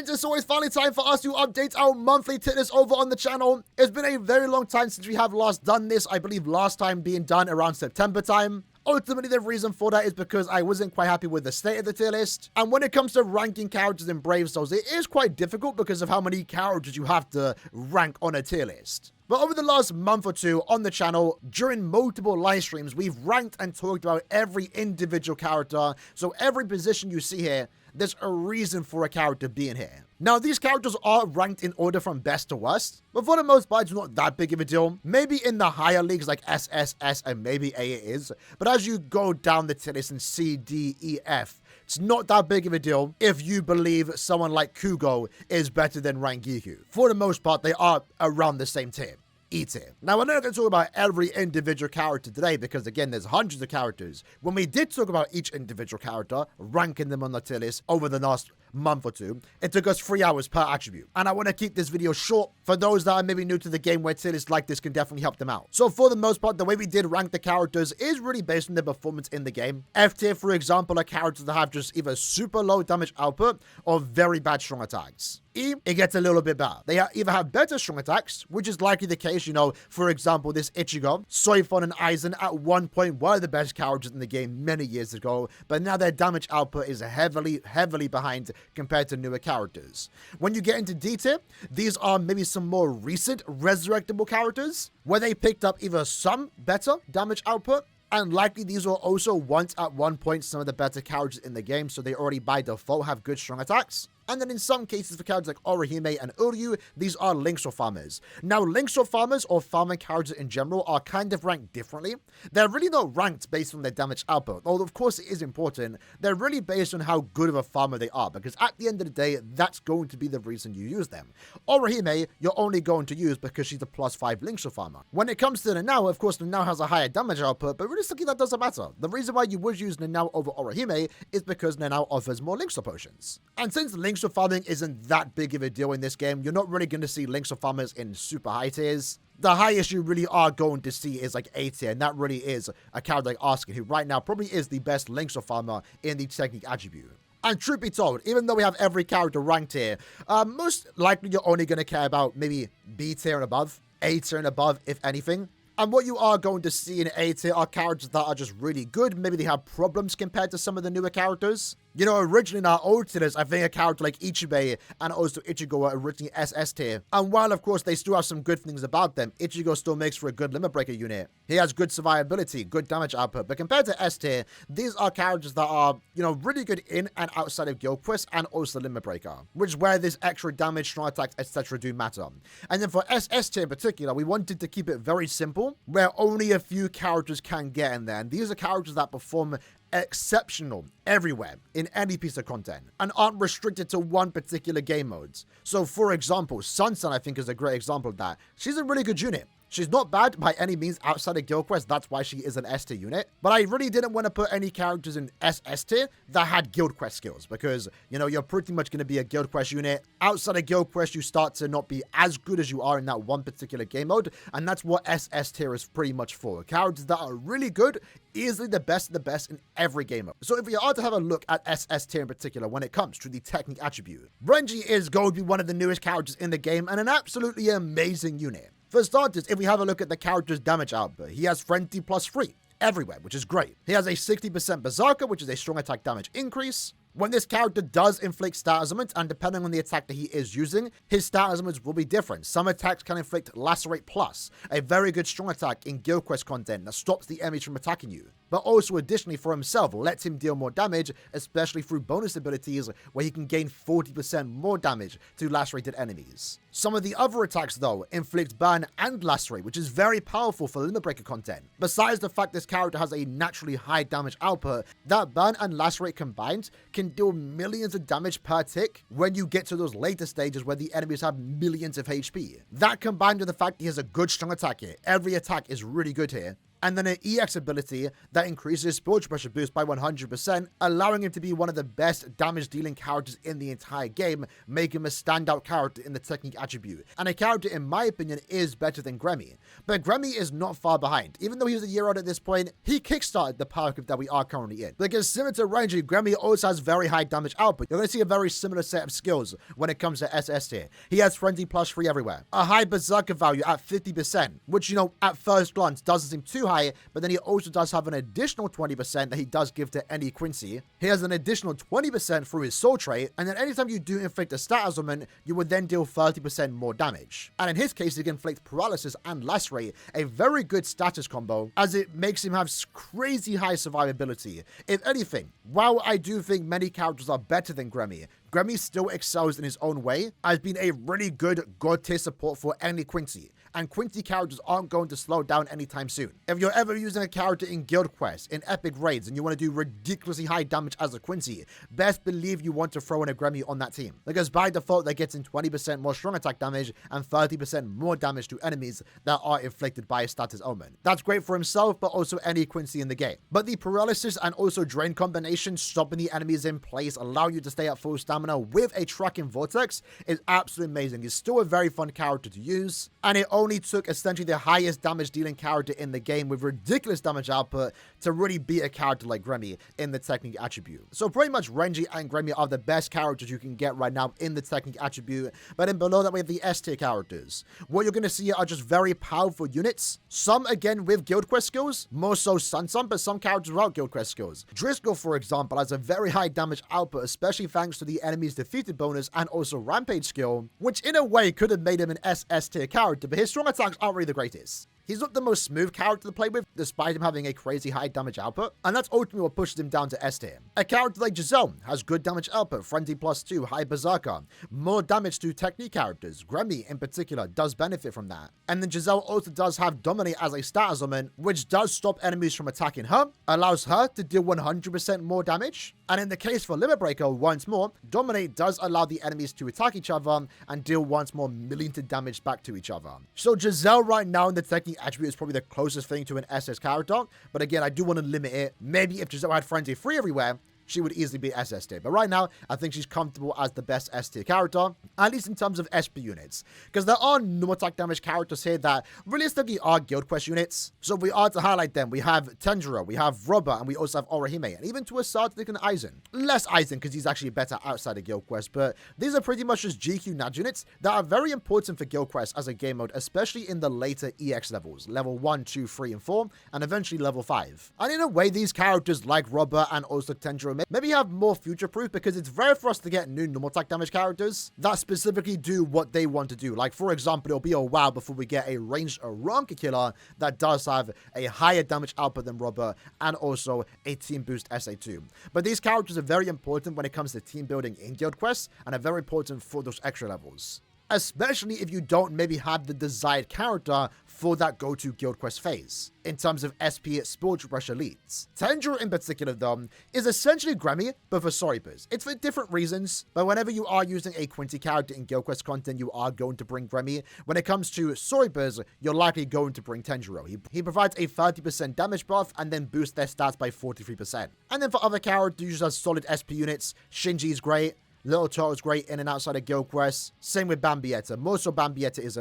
Friends, it's always finally time for us to update our monthly tier list over on the channel. It's been a very long time since we have last done this. I believe last time being done around September time. Ultimately, the reason for that is because I wasn't quite happy with the state of the tier list. And when it comes to ranking characters in Brave Souls, it is quite difficult because of how many characters you have to rank on a tier list. But over the last month or two on the channel, during multiple live streams, we've ranked and talked about every individual character. So every position you see here, there's a reason for a character being here. Now, these characters are ranked in order from best to worst, but for the most part, it's not that big of a deal. Maybe in the higher leagues like SSS and maybe A it is, but as you go down the tier list in C, D, E, F, it's not that big of a deal if you believe someone like Kugo is better than Rangiku. For the most part, they are around the same tier. E tier. Now, we're not going to talk about every individual character today because, again, there's hundreds of characters. When we did talk about each individual character, ranking them on the tier list over the last month or two, it took us 3 hours per attribute. And I want to keep this video short for those that are maybe new to the game where tier lists like this can definitely help them out. So for the most part, the way we did rank the characters is really based on their performance in the game. F tier, for example, are characters that have just either super low damage output or very bad strong attacks. E, it gets a little bit better. They either have better strong attacks, which is likely the case, you know, for example, this Ichigo, Soifon, and Aizen at one point were the best characters in the game many years ago, but now their damage output is heavily behind compared to newer characters. When you get into D tier, these are maybe some more recent resurrectable characters, where they picked up either some better damage output, and likely these were also once at one point some of the better characters in the game, so they already by default have good strong attacks. And then in some cases for characters like Orihime and Uryu, these are links or farmers. Now, links or farmers or farming characters in general are kind of ranked differently. They're really not ranked based on their damage output, although of course it is important. They're really based on how good of a farmer they are, because at the end of the day, that's going to be the reason you use them. Orihime, you're only going to use because she's a +5 links or farmer. When it comes to Nanao, of course, Nanao has a higher damage output, but realistically that doesn't matter. The reason why you would use Nanao over Orihime is because Nanao offers more links or potions. And since links or farming isn't that big of a deal in this game, you're not really going to see links or farmers in super high tiers. The highest you really are going to see is like A tier, and that really is a character like Askin, who right now probably is the best links or farmer in the technique attribute. And truth be told, even though we have every character ranked here, most likely you're only going to care about maybe B tier and above, A tier and above, if anything. And what you are going to see in A tier are characters that are just really good. Maybe they have problems compared to some of the newer characters. You know, originally in our old tiers, I think a character like Ichibei and also Ichigo were originally SS tier. And while, of course, they still have some good things about them, Ichigo still makes for a good limit breaker unit. He has good survivability, good damage output. But compared to S tier, these are characters that are, you know, really good in and outside of guild quests and also limit breaker, which is where this extra damage, strong attacks, etc. do matter. And then for SS tier in particular, we wanted to keep it very simple, where only a few characters can get in there. And these are characters that perform exceptional everywhere in any piece of content and aren't restricted to one particular game mode. So for example, Sansan I think is a great example of that. She's a really good unit. She's not bad by any means outside of guild quest, that's why she is an S tier unit, but I really didn't want to put any characters in SS tier that had guild quest skills, because, you know, you're pretty much going to be a guild quest unit. Outside of guild quest, you start to not be as good as you are in that one particular game mode, and that's what SS tier is pretty much for. Characters that are really good, easily the best of the best in every game mode. So if we are to have a look at SS tier in particular when it comes to the technique attribute, Renji is going to be one of the newest characters in the game and an absolutely amazing unit. For starters, if we have a look at the character's damage output, he has Frenzy +3 everywhere, which is great. He has a 60% Berserker, which is a strong attack damage increase. When this character does inflict stat ailments, and depending on the attack that he is using, his stat ailments will be different. Some attacks can inflict Lacerate Plus, a very good strong attack in guild quest content that stops the enemies from attacking you, but also additionally for himself lets him deal more damage, especially through bonus abilities where he can gain 40% more damage to lacerated enemies. Some of the other attacks though inflict burn and lacerate, which is very powerful for limit breaker content. Besides the fact this character has a naturally high damage output, that burn and lacerate combined can deal millions of damage per tick when you get to those later stages where the enemies have millions of HP. That combined with the fact he has a good strong attack here, every attack is really good here, and then an EX ability that increases spiritual pressure boost by 100%, allowing him to be one of the best damage dealing characters in the entire game, making him a standout character in the technique attribute. And a character, in my opinion, is better than Gremmy. But Gremmy is not far behind. Even though he was a year old at this point, he kickstarted the power creep that we are currently in. Because similar to Renji, Gremmy also has very high damage output. You're going to see a very similar set of skills when it comes to SS tier. He has Frenzy plus 3 everywhere. A high berserker value at 50%, which, you know, at first glance doesn't seem too high, but then he also does have an additional 20% that he does give to any Quincy. He has an additional 20% through his soul trait, and then anytime you do inflict a status ailment, you would then deal 30% more damage. And in his case, he can inflict paralysis and lacerate, a very good status combo, as it makes him have crazy high survivability. If anything, while I do think many characters are better than Gremmy, Gremmy still excels in his own way as being a really good god tier support for any Quincy. And Quincy characters aren't going to slow down anytime soon. If you're ever using a character in guild quests, in epic raids, and you want to do ridiculously high damage as a Quincy, best believe you want to throw in a Gremmy on that team. Because by default, they're getting 20% more strong attack damage and 30% more damage to enemies that are inflicted by a status omen. That's great for himself, but also any Quincy in the game. But the paralysis and also drain combination, stopping the enemies in place, allow you to stay at full stamina with a tracking vortex, is absolutely amazing. He's still a very fun character to use, and it only took essentially the highest damage dealing character in the game with ridiculous damage output to really beat a character like Gremmy in the technique attribute. So pretty much Renji and Gremmy are the best characters you can get right now in the technique attribute, but then below that we have the S tier characters. What you're going to see are just very powerful units, some again with guild quest skills, more so Sansun, but some characters without guild quest skills. Driscoll, for example, has a very high damage output, especially thanks to the enemies defeated bonus and also rampage skill, which in a way could have made him an SS tier character, but his strong attacks aren't really the greatest. He's not the most smooth character to play with, despite him having a crazy high damage output, and that's ultimately what pushes him down to S tier. A character like Giselle has good damage output, Frenzy plus 2, high berserker, more damage to technique characters. Gremmy, in particular, does benefit from that. And then Giselle also does have Dominate as a status element, which does stop enemies from attacking her, allows her to deal 100% more damage. And in the case for Limit Breaker, once more, Dominate does allow the enemies to attack each other and deal once more millions of damage back to each other. So Giselle right now in the technique attribute is probably the closest thing to an SS character, but again, I do want to limit it. Maybe if Giselle had Frenzy free everywhere, she would easily be SS tier. But right now, I think she's comfortable as the best S tier character, at least in terms of SP units. Because there are normal attack damage characters here that realistically are guild quest units. So if we are to highlight them, we have Tenjiro, we have Robber, and we also have Orihime, and even to a certain extent Aizen. Less Aizen because he's actually better outside of guild quest, but these are pretty much just GQ nudge units that are very important for guild quest as a game mode, especially in the later EX levels, level 1, 2, 3, and 4, and eventually level 5. And in a way, these characters like Robber and also Tenjiro maybe have more future-proof because it's rare for us to get new normal attack damage characters that specifically do what they want to do. Like, for example, it'll be a while before we get a ranged Aranka killer that does have a higher damage output than Robber and also a team boost SA2. But these characters are very important when it comes to team building in guild quests and are very important for those extra levels, especially if you don't maybe have the desired character for that go-to guild quest phase, in terms of SP spiritual pressure leads. Tenjiro in particular, though, is essentially Gremmy, but for Soribas. It's for different reasons, but whenever you are using a Quincy character in guild quest content, you are going to bring Gremmy. When it comes to Soribas, you're likely going to bring Tenjiro. He provides a 30% damage buff and then boosts their stats by 43%. And then for other characters, you just have solid SP units. Shinji's great. Little Turtle's great in and outside of guild quests. Same with Bambietta. More so Bambietta is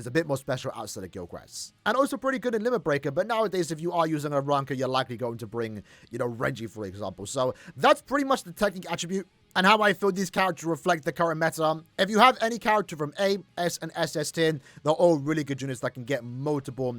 a bit more special outside of guild quests. And also pretty good in Limit Breaker, but nowadays if you are using a ranker, you're likely going to bring, you know, Renji, for example. So that's pretty much the technique attribute and how I feel these characters reflect the current meta. If you have any character from A, S, and SS tier, they're all really good units that can get multiple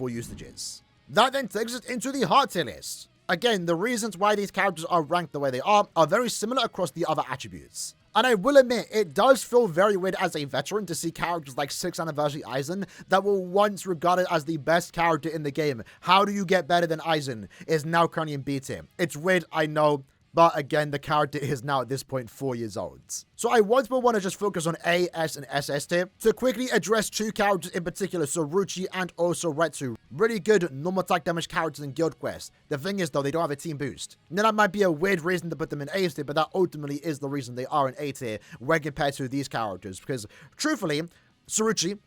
usages. That then takes us into the hard tier list. Again, the reasons why these characters are ranked the way they are very similar across the other attributes. And I will admit, it does feel very weird as a veteran to see characters like 6th Anniversary Aizen that were once regarded as the best character in the game. How do you get better than Aizen? Is now currently in B tier. It's weird, I know. But again, the character is now at this point 4 years old. So I once more want to just focus on A, S, and SS tier to quickly address 2 characters in particular, so Ruchi and also Retsu. Really good normal attack damage characters in Guild Quest. The thing is though, they don't have a team boost. Now that might be a weird reason to put them in A tier, but that ultimately is the reason they are in A tier when compared to these characters. Because truthfully, Suruchi,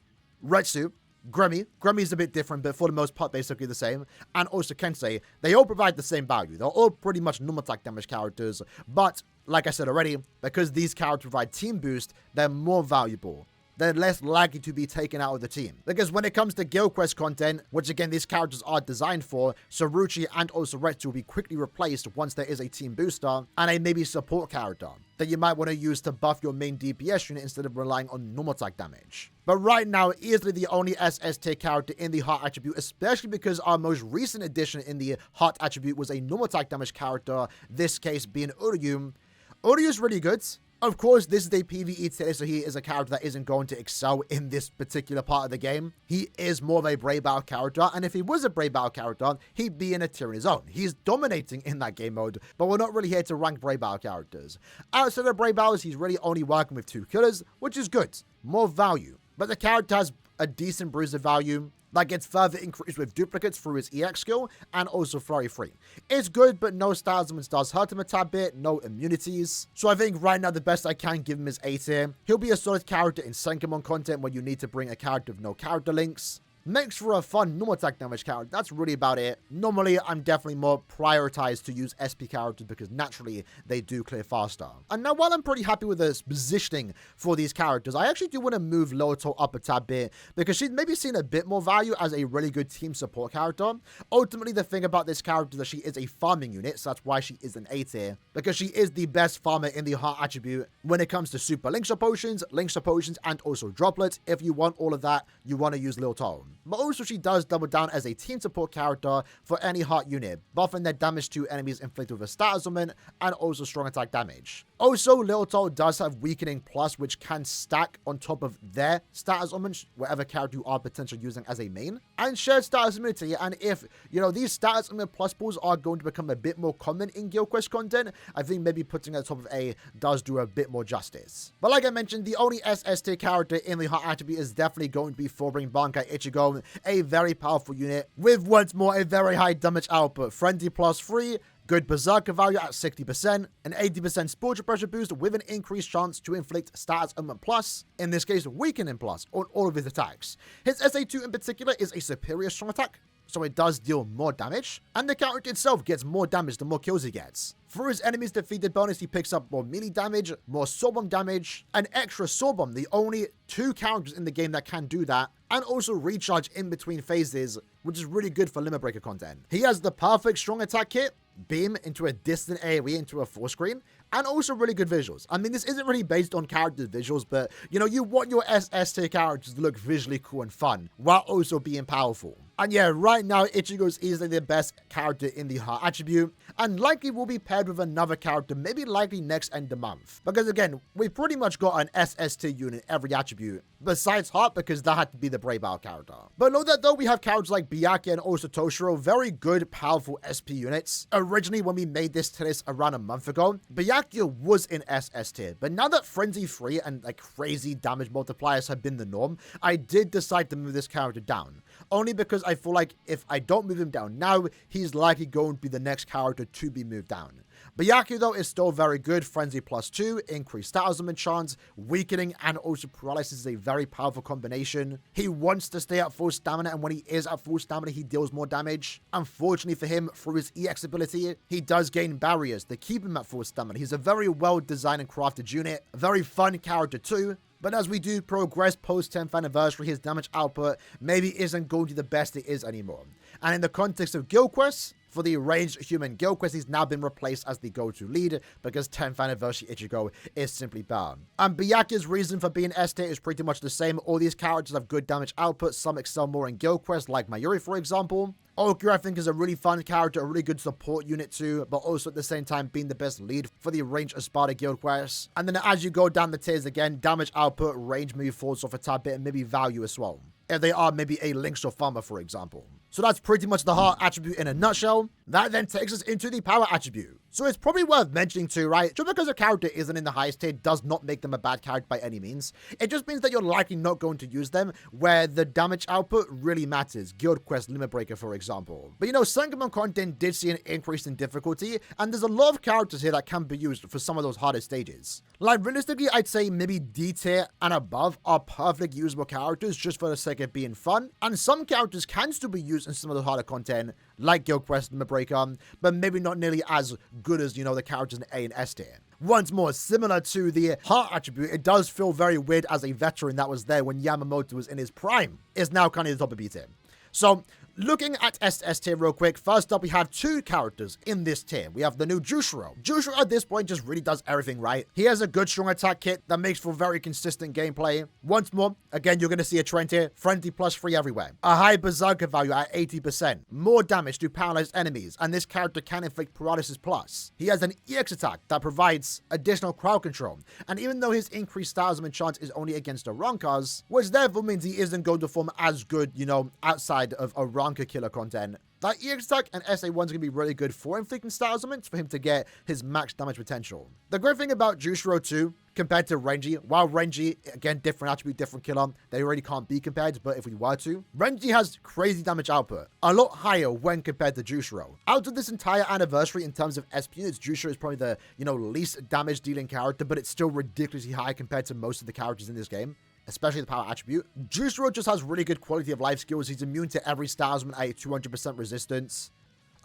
Retsu, Gremmy's a bit different, but for the most part, basically the same. And also Kensei, they all provide the same value. They're all pretty much normal attack damage characters, but like I said already, because these characters provide team boost, they're more valuable. They're less likely to be taken out of the team. Because when it comes to Guild Quest content, which again these characters are designed for, Saruchi and also Retsu will be quickly replaced once there is a team booster and a maybe support character that you might want to use to buff your main DPS unit instead of relying on normal attack damage. But right now, easily the only SS tier character in the Heart attribute, especially because our most recent addition in the Heart attribute was a normal attack damage character, this case being Uryu. Uryu's really good. Of course, this is a PVE tier, so he is a character that isn't going to excel in this particular part of the game. He is more of a Brave Battle character, and if he was a Brave Battle character, he'd be in a tier in his own. He's dominating in that game mode, but we're not really here to rank Brave Battle characters. Outside of Brave Battles, he's really only working with 2 killers, which is good. More value. But the character has a decent bruiser value that gets further increased with duplicates through his EX skill and also flurry free. It's good, but no styles which does hurt him a tad bit, no immunities. So I think right now the best I can give him is A tier. He'll be a solid character in Senkemon content when you need to bring a character with no character links. Makes for a fun normal attack damage character. That's really about it. Normally, I'm definitely more prioritized to use SP characters because naturally they do clear faster. And now while I'm pretty happy with the positioning for these characters, I actually do want to move Lilto up a tad bit because she's maybe seen a bit more value as a really good team support character. Ultimately, the thing about this character is that she is a farming unit, so that's why she is an A tier, because she is the best farmer in the Heart attribute when it comes to super link shot potions, and also droplets. If you want all of that, you want to use Lilto. But also she does double down as a team support character for any Heart unit, buffing their damage to enemies inflicted with a status augment and also strong attack damage. Also, Lilto does have weakening plus, which can stack on top of their status augment, whatever character you are potentially using as a main, and shared status immunity. And if, you know, these status augment plus pools are going to become a bit more common in Guild Quest content, I think maybe putting it at the top of A does do a bit more justice. But like I mentioned, the only SS tier character in the Heart attribute is definitely going to be Fullbring Bankai Ichigo, a very powerful unit with once more a very high damage output. Frenzy plus 3, good berserker value at 60%, an 80% spiritual pressure boost with an increased chance to inflict status augment plus, in this case weakening plus, on all of his attacks. His SA2 in particular is a superior strong attack, so it does deal more damage, and the character itself gets more damage the more kills he gets. For his enemies defeated bonus, he picks up more melee damage, more sword bomb damage, an extra sword bomb, the only 2 characters in the game that can do that, and also recharge in between phases, which is really good for limit breaker content. He has the perfect strong attack kit, beam into a distant AoE into a 4 screen, and also really good visuals. I mean, this isn't really based on character visuals, but you know, you want your SS tier characters to look visually cool and fun while also being powerful. And yeah, right now Ichigo is easily the best character in the Heart attribute, and likely will be paired with another character, maybe likely next end of month. Because again, we pretty much got an SS tier unit every attribute, besides Heart, because that had to be the Brave Battle character. But below that though, we have characters like Byakuya and also Toshiro, very good, powerful SP units. Originally, when we made this to this around a month ago, Byakuya was in SS tier, but now that Frenzy 3 and like crazy damage multipliers have been the norm, I did decide to move this character down. Only because I feel like if I don't move him down now, he's likely going to be the next character to be moved down. Byakuya though is still very good. Frenzy plus 2, increased status augment chance, weakening, and also paralysis is a very powerful combination. He wants to stay at full stamina, and when he is at full stamina, he deals more damage. Unfortunately for him, through his EX ability, he does gain barriers to keep him at full stamina. He's a very well designed and crafted unit, a very fun character too. But as we do progress post 10th anniversary, his damage output maybe isn't going to be the best it is anymore. And in the context of Guild Quests, for the ranged human Guild Quest, he's now been replaced as the go-to lead because 10th anniversary Ichigo is simply bad. And Byakuya's reason for being S tier is pretty much the same. All these characters have good damage output. Some excel more in Guild Quests, like Mayuri for example. Okura I think is a really fun character, a really good support unit too, but also at the same time being the best lead for the ranged Espada Guild Quest. And then as you go down the tiers again, damage output, range maybe falls off a tad bit, and maybe value as well, if they are maybe a link shot farmer for example. So that's pretty much the Heart attribute in a nutshell. That then takes us into the Power attribute. So it's probably worth mentioning too, right? Just because a character isn't in the highest tier does not make them a bad character by any means. It just means that you're likely not going to use them where the damage output really matters. Guild Quest, Limit Breaker, for example. But Senkamon content did see an increase in difficulty, and there's a lot of characters here that can be used for some of those harder stages. Like, realistically, I'd say maybe D tier and above are perfect usable characters just for the sake of being fun, and some characters can still be used in some of the harder content, like Guild Quest, Limit Breaker, but maybe not nearly as good as, the characters in A and S tier. Once more, similar to the heart attribute, it does feel very weird as a veteran that was there when Yamamoto was in his prime, is now kind of the top of B tier. So, looking at S tier real quick, first up we have two characters in this tier. We have the new Jushiro. Jushiro at this point just really does everything right. He has a good strong attack kit that makes for very consistent gameplay. Once more, again, you're going to see a trend here. Frenzy plus 3 everywhere. A high berserker value at 80%. More damage to paralyzed enemies, and this character can inflict paralysis plus. He has an EX attack that provides additional crowd control, and even though his increased Thousand chance is only against Arankas, which therefore means he isn't going to perform as good, outside of Aranka killer content, that EX attack and SA1 is going to be really good for inflicting stat elements for him to get his max damage potential. The great thing about Jushiro 2, compared to Renji, while Renji, again, different attribute, different killer, they already can't be compared, but if we were to, Renji has crazy damage output, a lot higher when compared to Jushiro. Out of this entire anniversary in terms of SP units, Jushiro is probably the, least damage dealing character, but it's still ridiculously high compared to most of the characters in this game, especially the power attribute. Jushiro just has really good quality of life skills. He's immune to every Starsman at a 200% resistance.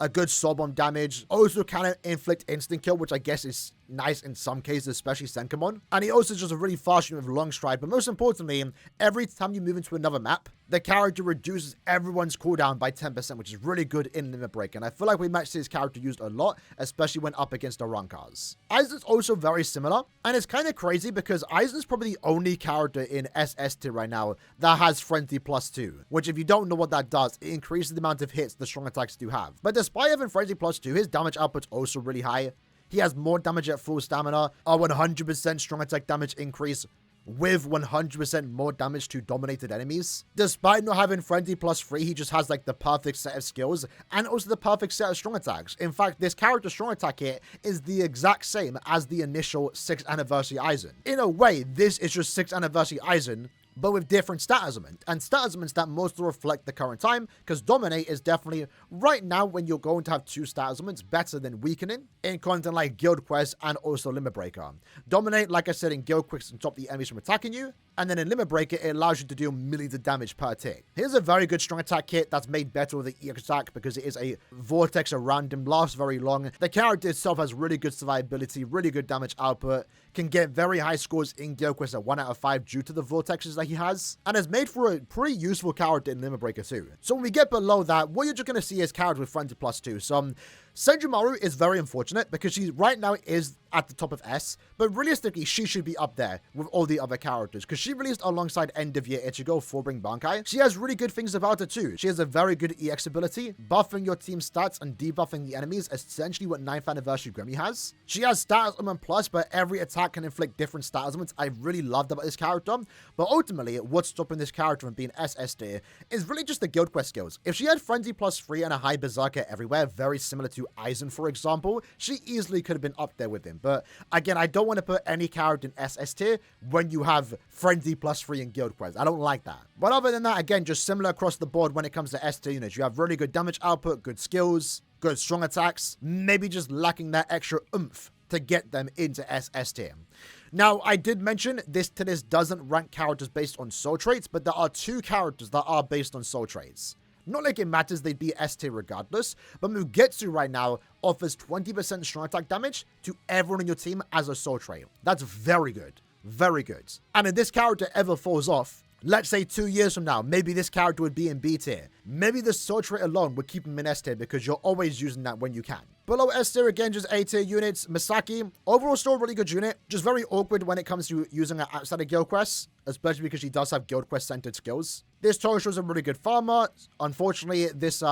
A good soul bomb damage. Also can inflict instant kill, which I guess is nice in some cases, especially Senkamon. And he also just a really fast unit with long stride. But most importantly, every time you move into another map, the character reduces everyone's cooldown by 10%, which is really good in Limit Break. And I feel like we might see this character used a lot, especially when up against Arankas. Aizen's also very similar. And it's kind of crazy because Aizen's probably the only character in SS tier right now that has Frenzy plus 2. Which if you don't know what that does, it increases the amount of hits the strong attacks do have. But despite having Frenzy plus 2, his damage output's also really high. He has more damage at full stamina, a 100% strong attack damage increase with 100% more damage to dominated enemies. Despite not having Frenzy plus 3, he just has like the perfect set of skills and also the perfect set of strong attacks. In fact, this character's strong attack here is the exact same as the initial 6th anniversary Aizen. In a way, this is just 6th anniversary Aizen, but with different stat elements, and stat elements that mostly reflect the current time, because Dominate is definitely, right now, when you're going to have 2 stat elements, better than Weakening in content like Guild Quest and also Limit Breaker. Dominate, like I said, in Guild Quest can stop the enemies from attacking you, and then in Limit Breaker, it allows you to deal millions of damage per tick. Here's a very good strong attack kit that's made better with the EX attack because it is a vortex around him, lasts very long. The character itself has really good survivability, really good damage output, can get very high scores in Guild Quest at 1 out of 5 due to the vortexes that he has, and is made for a pretty useful character in Limit Breaker too. So when we get below that, what you're just going to see is characters with Frenzy plus 2. So Senjumaru is very unfortunate because she right now is at the top of S, but realistically she should be up there with all the other characters because she released alongside End of Year Ichigo Fullbring Bankai. She has really good things about her too. She has a very good EX ability, buffing your team's stats and debuffing the enemies, essentially what 9th anniversary Gremmy has. She has stat element plus, but every attack can inflict different stat elements. I really loved about this character, but ultimately what's stopping this character from being SS tier is really just the Guild Quest skills. If she had Frenzy plus 3 and a high Berserker everywhere, very similar to Aizen for example, she easily could have been up there with him. But again, I don't want to put any character in SS tier when you have Frenzy plus 3 in Guild Quest. I don't like that. But other than that, again, just similar across the board when it comes to S tier units. You have really good damage output, good skills, good strong attacks, maybe just lacking that extra oomph to get them into SS tier. Now, I did mention this doesn't rank characters based on soul traits, but there are 2 characters that are based on soul traits. Not like it matters, they'd be S tier regardless, but Mugetsu right now offers 20% strong attack damage to everyone on your team as a soul trait. That's very good. Very good. And if this character ever falls off, let's say 2 years from now, maybe this character would be in B tier. Maybe the soul trait alone would keep him in S tier because you're always using that when you can. Below S tier, again, just A tier units. Misaki, overall still a really good unit. Just very awkward when it comes to using her outside of Guild Quest, especially because she does have Guild Quest centered skills. This Torosho is a really good farmer. Unfortunately, this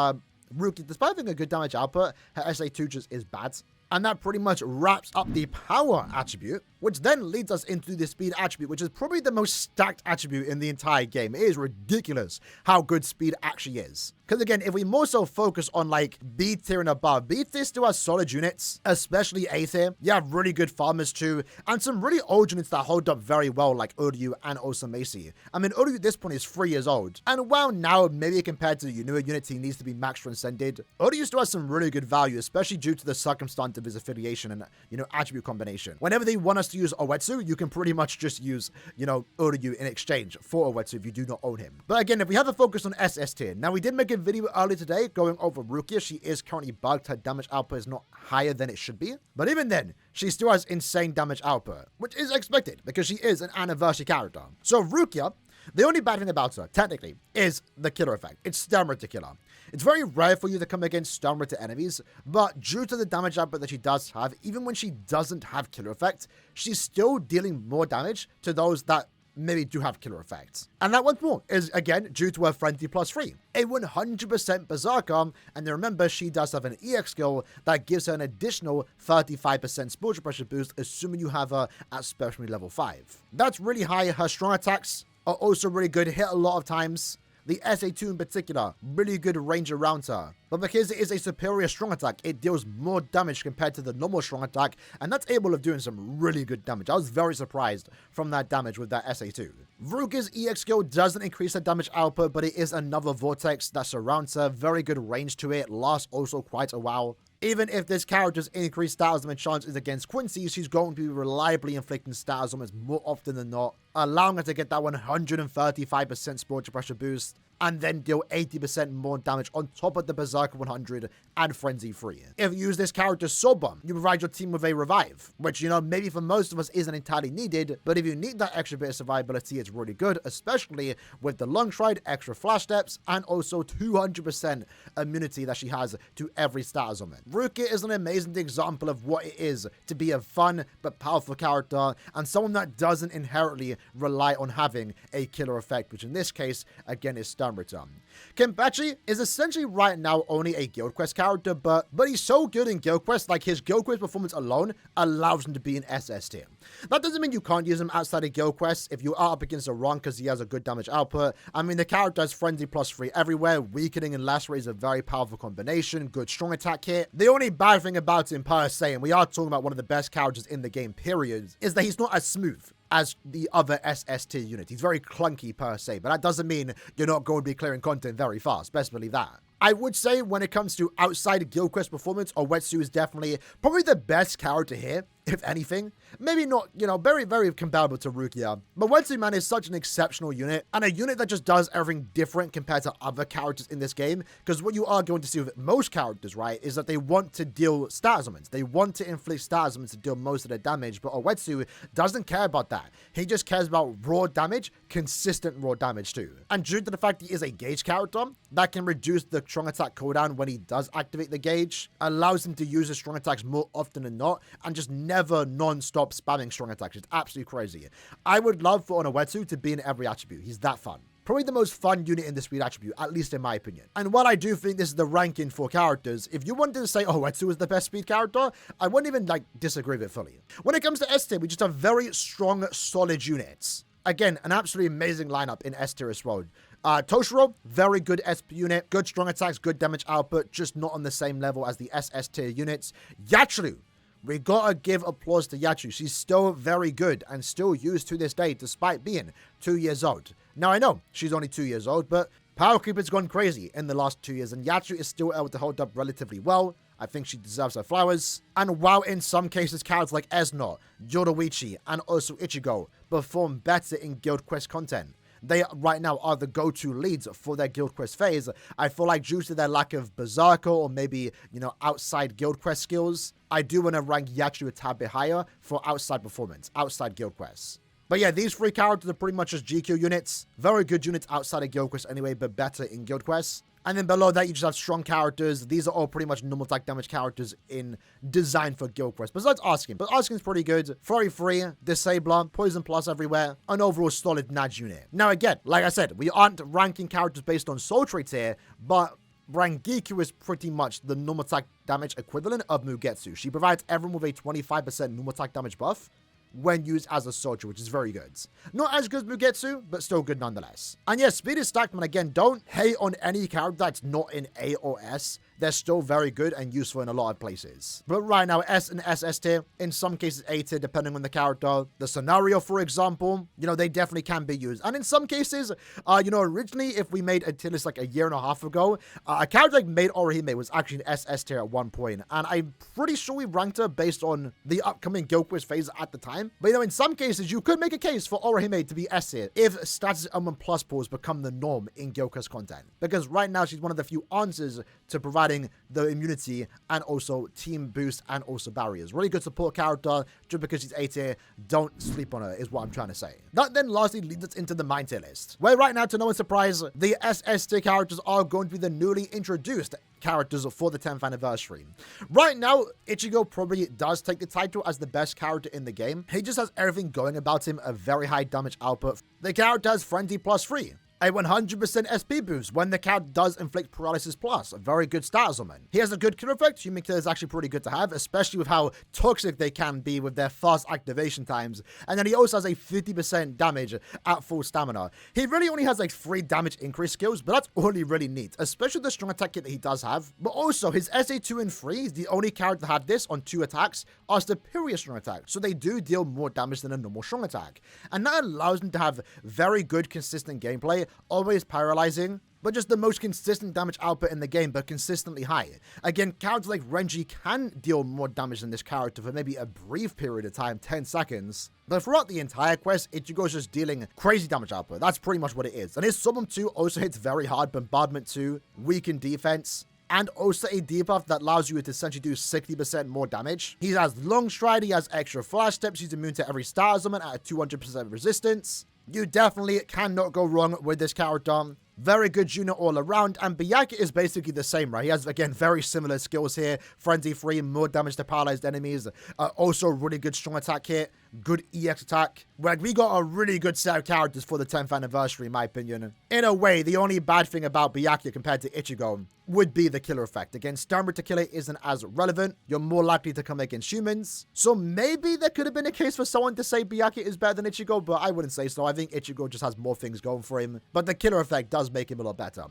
Rookie, despite having a good damage output, her SA2 just is bad. And that pretty much wraps up the power attribute, which then leads us into the speed attribute, which is probably the most stacked attribute in the entire game. It is ridiculous how good speed actually is. Because again, if we more so focus on like B tier and above, B tier still has solid units, especially A tier. You have really good farmers too, and some really old units that hold up very well, like Uryu and also Macy. I mean, Uryu at this point is 3 years old, and while now maybe compared to the newer units he needs to be max transcended, Uryu still has some really good value, especially due to the circumstance of his affiliation and, attribute combination. Whenever they want us to use Owetsu, you can pretty much just use, Uryu in exchange for Owetsu if you do not own him. But again, if we have a focus on SS tier, now we did make a video earlier today going over Rukia. She is currently bugged. Her damage output is not higher than it should be. But even then, she still has insane damage output, which is expected because she is an anniversary character. So Rukia, the only bad thing about her, technically, is the killer effect. It's stun rate to killer. It's very rare for you to come against stun rate to enemies, but due to the damage output that she does have, even when she doesn't have killer effect, she's still dealing more damage to those that maybe do have killer effects. And that once more is again due to her Frenzy +3, a 100% Berserker, and remember she does have an EX skill that gives her an additional 35% spiritual pressure boost, assuming you have her at specialty level 5. That's really high. Her strong attacks are also really good, hit a lot of times. The SA2 in particular, really good range around her. But because it is a superior strong attack, it deals more damage compared to the normal strong attack, and that's able of doing some really good damage. I was very surprised from that damage with that SA2. Veruca's EX skill doesn't increase her damage output, but it is another vortex that surrounds her. Very good range to it, lasts also quite a while. Even if this character's increased status damage chance is against Quincy, she's going to be reliably inflicting status damage more often than not, allowing her to get that 135% spiritual pressure boost, and then deal 80% more damage on top of the Berserker 100 and Frenzy 3. If you use this character Sword Bomb, you provide your team with a revive, which, maybe for most of us isn't entirely needed, but if you need that extra bit of survivability, it's really good, especially with the long stride, extra flash steps, and also 200% immunity that she has to every status augment. Rukia is an amazing example of what it is to be a fun but powerful character, and someone that doesn't inherently rely on having a killer effect, which in this case, again, is stun return. Kenpachi is essentially right now only a Guild Quest character, but he's so good in Guild Quest, like his Guild Quest performance alone allows him to be an SS tier. That doesn't mean you can't use him outside of Guild Quest if you are up against a run because he has a good damage output. I mean, the character has Frenzy +3 everywhere, weakening and lacerate is a very powerful combination, good strong attack hit. The only bad thing about him per se, and we are talking about one of the best characters in the game period, is that he's not as smooth as the other SS tier unit. He's very clunky per se, but that doesn't mean you're not going to be clearing content very fast. Best believe that. I would say when it comes to outside Guild Quest performance, Owetsu is definitely probably the best character here, if anything. Maybe not, very, very comparable to Rukia. But Owetsu, man, is such an exceptional unit, and a unit that just does everything different compared to other characters in this game, because what you are going to see with most characters, right, is that they want to deal status augments. They want to inflict status augments to deal most of their damage, but Owetsu doesn't care about that. He just cares about raw damage, consistent raw damage too. And due to the fact he is a gauge character, that can reduce the strong attack cooldown when he does activate the gauge, allows him to use his strong attacks more often than not, and just never non-stop spamming strong attacks. It's absolutely crazy. I would love for Owetsu to be in every attribute. He's that fun. Probably the most fun unit in the speed attribute, at least in my opinion. And while I do think this is the ranking for characters, if you wanted to say Owetsu is the best speed character, I wouldn't even disagree with it fully. When it comes to S tier, we just have very strong, solid units. Again, an absolutely amazing lineup in S tier as well. Toshiro, very good SP unit, good strong attacks, good damage output, just not on the same level as the SS tier units. Yachiru, we gotta give applause to Yachiru. She's still very good and still used to this day despite being 2 years old. Now I know she's only 2 years old, but Power Creep has gone crazy in the last 2 years and Yachiru is still able to hold up relatively well. I think she deserves her flowers. And while in some cases characters like Esno, Yoruichi, and also Ichigo perform better in Guild Quest content, they right now are the go-to leads for their Guild Quest phase. I feel like due to their lack of Berserker or maybe, outside Guild Quest skills, I do want to rank Yachiru a tad bit higher for outside performance, outside Guild Quests. But yeah, these three characters are pretty much just GQ units. Very good units outside of Guild Quest anyway, but better in Guild Quests. And then below that, you just have strong characters. These are all pretty much normal attack damage characters in design for Guild Quest. Besides Asking. But Asking's pretty good. Flurry free, Disabler, Poison Plus everywhere. An overall solid Naj unit. Now again, like I said, we aren't ranking characters based on soul traits here, but Rangiku is pretty much the normal attack damage equivalent of Mugetsu. She provides everyone with a 25% normal attack damage buff when used as a soldier, which is very good. Not as good as Mugetsu, but still good nonetheless. And yeah, speed is stacked, but again, don't hate on any character that's not in A or S. They're still very good and useful in a lot of places. But right now, S and SS tier, in some cases A tier, depending on the character. The scenario, for example, they definitely can be used. And in some cases, originally, if we made a tier list like a year and a half ago, a character like Maid Orihime was actually an SS tier at one point. And I'm pretty sure we ranked her based on the upcoming Guild Quiz phase at the time. But in some cases, you could make a case for Orihime to be S tier if status element plus pulls become the norm in Guild Quiz content. Because right now, she's one of the few answers to providing the immunity and also team boost and also barriers. Really good support character. Just because she's A tier, don't sleep on her is what I'm trying to say. That then lastly leads us into the main tier list, where right now, to no one's surprise, the SS tier characters are going to be the newly introduced characters for the 10th anniversary. Right now, Ichigo probably does take the title as the best character in the game. He just has everything going about him, a very high damage output. The character has Frenzy +3. A 100% SP boost when the character does inflict paralysis plus. A very good stat element. He has a good kill effect. Human kill is actually pretty good to have, especially with how toxic they can be with their fast activation times. And then he also has a 50% damage at full stamina. He really only has like 3 damage increase skills, but that's all he really needs, especially the strong attack kit that he does have. But also his SA2 and 3 is the only character that had this on 2 attacks are superior strong attack. So they do deal more damage than a normal strong attack. And that allows him to have very good consistent gameplay. Always paralyzing, but just the most consistent damage output in the game, but consistently high. Again, characters like Renji can deal more damage than this character for maybe a brief period of time, 10 seconds. But throughout the entire quest, Ichigo's just dealing crazy damage output. That's pretty much what it is. And his Summon 2 also hits very hard, Bombardment 2, weakened defense, and also a debuff that allows you to essentially do 60% more damage. He has long stride, he has extra flash steps, he's immune to every star element at a 200% resistance. You definitely cannot go wrong with this character. Very good unit all around, and Byakuya is basically the same, right? He has, again, very similar skills here. Frenzy 3, more damage to paralyzed enemies. Also, really good strong attack hit. Good EX attack. Like, we got a really good set of characters for the 10th anniversary, in my opinion. In a way, the only bad thing about Byakuya compared to Ichigo would be the killer effect. Again, Stamina to kill it isn't as relevant. You're more likely to come against humans. So maybe there could have been a case for someone to say Byakuya is better than Ichigo, but I wouldn't say so. I think Ichigo just has more things going for him. But the killer effect does make him a lot better.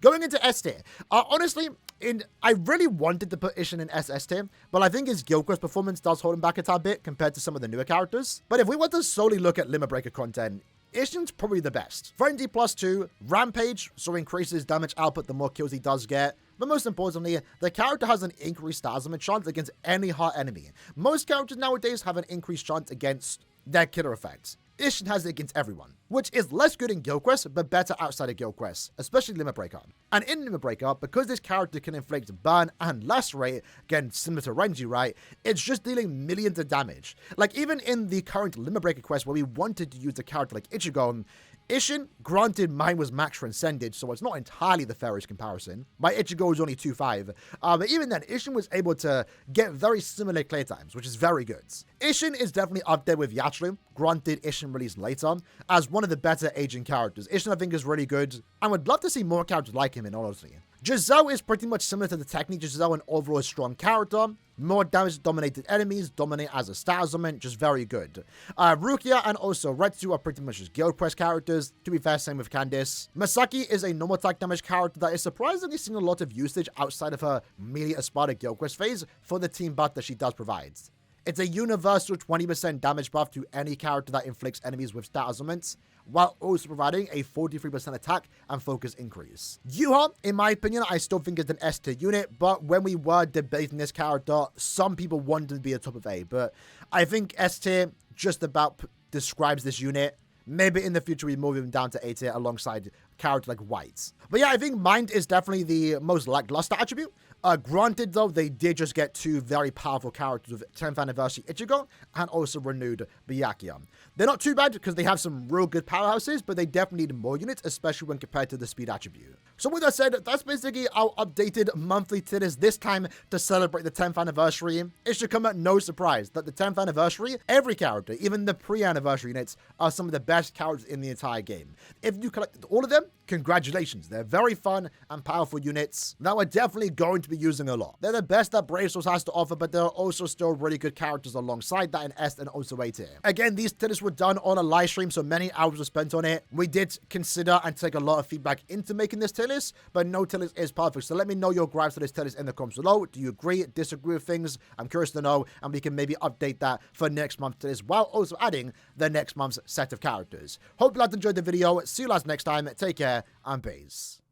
Going into S tier, honestly, I really wanted to put Ishin in SS tier, but I think his Guild Quest performance does hold him back a tad bit compared to some of the newer characters. But if we want to solely look at Limit Breaker content, Ishin's probably the best. Frenzy +2, Rampage, so increases damage output the more kills he does get. But most importantly, the character has an increased stat element chance against any hard enemy. Most characters nowadays have an increased chance against their killer effects. Ishin has it against everyone, which is less good in Guild Quest, but better outside of Guild Quest, especially Limit Breaker. And in Limit Breaker, because this character can inflict burn and lacerate, again, similar to Renji, right, it's just dealing millions of damage. Like, even in the current Limit Breaker quest where we wanted to use a character like Ichigo, Ishin, granted mine was max transcended, so it's not entirely the fairest comparison. My Ichigo was only 2.5, but even then, Ishin was able to get very similar clear times, which is very good. Ishin is definitely up there with Yachiru, granted Ishin released later, as one of the better aging characters. Ishin I think is really good, and would love to see more characters like him in honesty. Giselle is pretty much similar to the technique. Giselle, an overall strong character. More damage-dominated enemies, dominate as a stat element, just very good. Rukia and also Retsu are pretty much just Guild Quest characters. To be fair, same with Candice. Masaki is a normal attack damage character that is surprisingly seeing a lot of usage outside of her merely Espada Guild Quest phase for the team buff that she does provide. It's a universal 20% damage buff to any character that inflicts enemies with stat elements, while also providing a 43% attack and focus increase. Yuha, in my opinion, I still think is an S tier unit, but when we were debating this character, some people wanted to be a top of A, but I think S tier just about describes this unit. Maybe in the future we move him down to A tier alongside characters like White. But yeah, I think Mind is definitely the most lackluster attribute. Granted, though, they did just get 2 very powerful characters with 10th anniversary Ichigo and also renewed Byakuya. They're not too bad because they have some real good powerhouses, but they definitely need more units, especially when compared to the speed attribute. So with that said, that's basically our updated monthly tier list this time to celebrate the 10th anniversary. It should come at no surprise that the 10th anniversary, every character, even the pre-anniversary units, are some of the best characters in the entire game. If you collected all of them, them, congratulations. They're very fun and powerful units that we're definitely going to be using a lot. They're the best that Brave Souls has to offer, but there are also still really good characters alongside that in S and also A tier. Again, these tier lists were done on a live stream, so many hours were spent on it. We did consider and take a lot of feedback into making this tier list, but no tier list is perfect. So let me know your gripes to this tier list in the comments below. Do you agree, disagree with things? I'm curious to know, and we can maybe update that for next month's tier list while also adding the next month's set of characters. Hope you guys enjoyed the video. See you guys next time. Take care and peace.